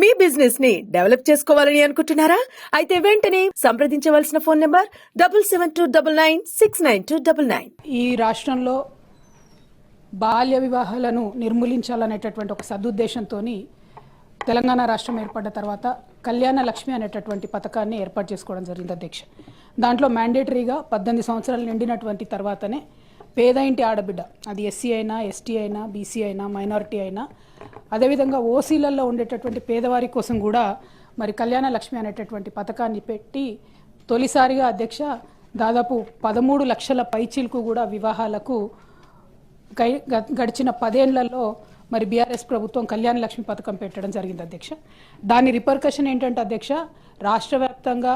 మీ business ని develop చేసుకోవాలని అనుకుంటున్నారా? అయితే వెంటనే సంప్రదించవలసిన ఫోన్ నంబర్ 7729969299. ఈ రాష్ట్రంలో బాల్య వివాహాలను నిర్మూలించాలనేటటువంటి ఒక సదుద్దేశంతో తెలంగాణ రాష్ట్రం ఏర్పడ్డ తర్వాత కళ్యాణ లక్ష్మి అనేటటువంటి పథకాన్ని ఏర్పాటు చేసుకోవడం జరిగింది అధ్యక్ష. దాంట్లో మ్యాండేటరీగా 18 సంవత్సరాలు నిండినటువంటి తర్వాతనే పేద ఇంటి ఆడబిడ్డ, అది ఎస్సీ అయినా, ఎస్టీ అయినా, బీసీ అయినా, మైనారిటీ అయినా, అదేవిధంగా ఓసీలలో ఉండేటటువంటి పేదవారి కోసం కూడా మరి కళ్యాణ లక్ష్మి అనేటటువంటి పథకాన్ని పెట్టి తొలిసారిగా అధ్యక్ష దాదాపు 13 లక్షల పైచీలకు కూడా వివాహాలకు గడిచిన 10 ఏళ్లలో మరి బీఆర్ఎస్ ప్రభుత్వం కళ్యాణ లక్ష్మి పథకం పెట్టడం జరిగింది అధ్యక్ష. దాని రిపర్కషన్ ఏంటంటే అధ్యక్ష, రాష్ట్ర వ్యాప్తంగా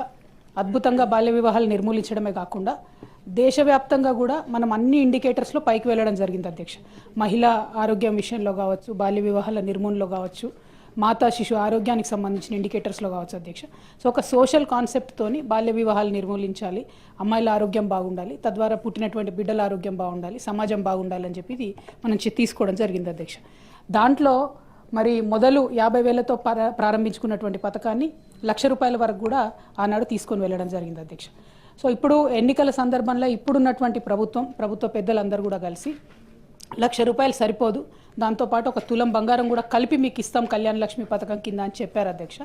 అద్భుతంగా బాల్య వివాహాలు నిర్మూలించడమే కాకుండా దేశవ్యాప్తంగా కూడా మనం అన్ని ఇండికేటర్స్లో పైకి వెళ్ళడం జరిగింది అధ్యక్ష. మహిళా ఆరోగ్యం విషయంలో కావచ్చు, బాల్య వివాహాల నిర్మూలనలో కావచ్చు, మాతా శిశు ఆరోగ్యానికి సంబంధించిన ఇండికేటర్స్లో కావచ్చు అధ్యక్ష. సో ఒక సోషల్ కాన్సెప్ట్తోని బాల్య వివాహాలు నిర్మూలించాలి, అమ్మాయిల ఆరోగ్యం బాగుండాలి, తద్వారా పుట్టినటువంటి బిడ్డల ఆరోగ్యం బాగుండాలి, సమాజం బాగుండాలని చెప్పి ఇది మనం తీసుకోవడం జరిగింది అధ్యక్ష. దాంట్లో మరి మొదలు 50,000తో ప్రారంభించుకున్నటువంటి పథకాన్ని ₹1,00,000 వరకు కూడా ఆనాడు తీసుకొని వెళ్ళడం జరిగింది అధ్యక్ష. సో ఇప్పుడు ఎన్నికల సందర్భంలో ఇప్పుడున్నటువంటి ప్రభుత్వ పెద్దలందరూ కూడా కలిసి ₹1,00,000 సరిపోదు, దాంతోపాటు ఒక తులం బంగారం కూడా కలిపి మీకు ఇస్తాం కళ్యాణ లక్ష్మి పథకం కింద అని చెప్పారు అధ్యక్ష.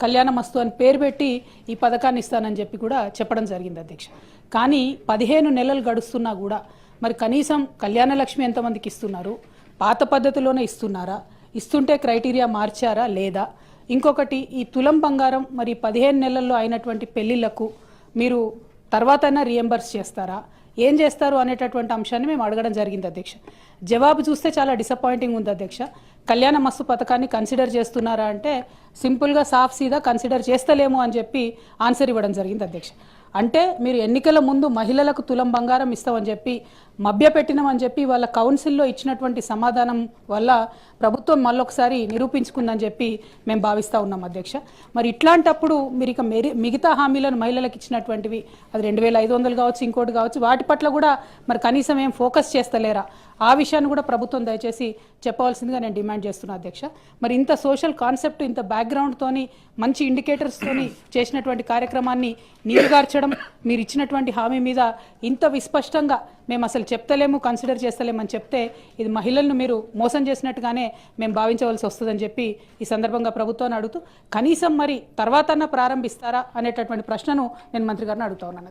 కళ్యాణ మస్తు అని పేరు పెట్టి ఈ పథకాన్ని ఇస్తానని చెప్పి కూడా చెప్పడం జరిగింది అధ్యక్ష. కానీ 15 నెలలు గడుస్తున్నా కూడా మరి కనీసం కళ్యాణ లక్ష్మి ఎంతమందికి ఇస్తున్నారు, పాత పద్ధతిలోనే ఇస్తున్నారా, ఇస్తుంటే క్రైటీరియా మార్చారా లేదా, ఇంకొకటి ఈ తులం బంగారం మరి 15 నెలల్లో అయినటువంటి పెళ్లిళ్లకు మీరు తర్వాతైనా రీఎంబర్స్ చేస్తారా, ఏం చేస్తారు అనేటటువంటి అంశాన్ని మేము అడగడం జరిగింది అధ్యక్ష. జవాబు చూస్తే చాలా డిసప్పాయింటింగ్ ఉంది అధ్యక్ష. కళ్యాణ మస్తు పథకాన్ని కన్సిడర్ చేస్తున్నారా అంటే సింపుల్గా సాఫ్ సీదా కన్సిడర్ చేస్తలేము అని చెప్పి ఆన్సర్ ఇవ్వడం జరిగింది అధ్యక్ష. అంటే మీరు ఎన్నికల ముందు మహిళలకు తులం బంగారం ఇస్తామని చెప్పి మభ్యపెట్టినామని చెప్పి వాళ్ళ కౌన్సిల్లో ఇచ్చినటువంటి సమాధానం వల్ల ప్రభుత్వం మళ్ళొకసారి నిరూపించుకుందని చెప్పి మేము భావిస్తూ ఉన్నాం అధ్యక్ష. మరి ఇట్లాంటప్పుడు మీరు ఇక మిగతా హామీలను మహిళలకు ఇచ్చినటువంటివి అది 2,500 కావచ్చు, ఇంకోటి కావచ్చు, వాటి పట్ల కూడా మరి కనీసం ఏం ఫోకస్ చేస్తలేరా, ఆ విషయాన్ని కూడా ప్రభుత్వం దయచేసి చెప్పవలసిందిగా నేను డిమాండ్ చేస్తున్నా అధ్యక్ష. మరి ఇంత సోషల్ కాన్సెప్ట్, ఇంత బ్యాక్గ్రౌండ్తోని మంచి ఇండికేటర్స్తోని చేసినటువంటి కార్యక్రమాన్ని నీరుగార్చడం, మీరు ఇచ్చినటువంటి హామీ మీద ఇంత విస్పష్టంగా మేము అసలు చెప్తలేము, కన్సిడర్ చేస్తలేమని చెప్తే ఇది మహిళలను మీరు మోసం చేసినట్టుగానే మేము భావించవలసి వస్తుందని చెప్పి ఈ సందర్భంగా ప్రభుత్వాన్ని అడుగుతూ కనీసం మరి తర్వాతన్నా ప్రారంభిస్తారా అనేటటువంటి ప్రశ్నను నేను మంత్రి గారిని అడుగుతా ఉన్నాను.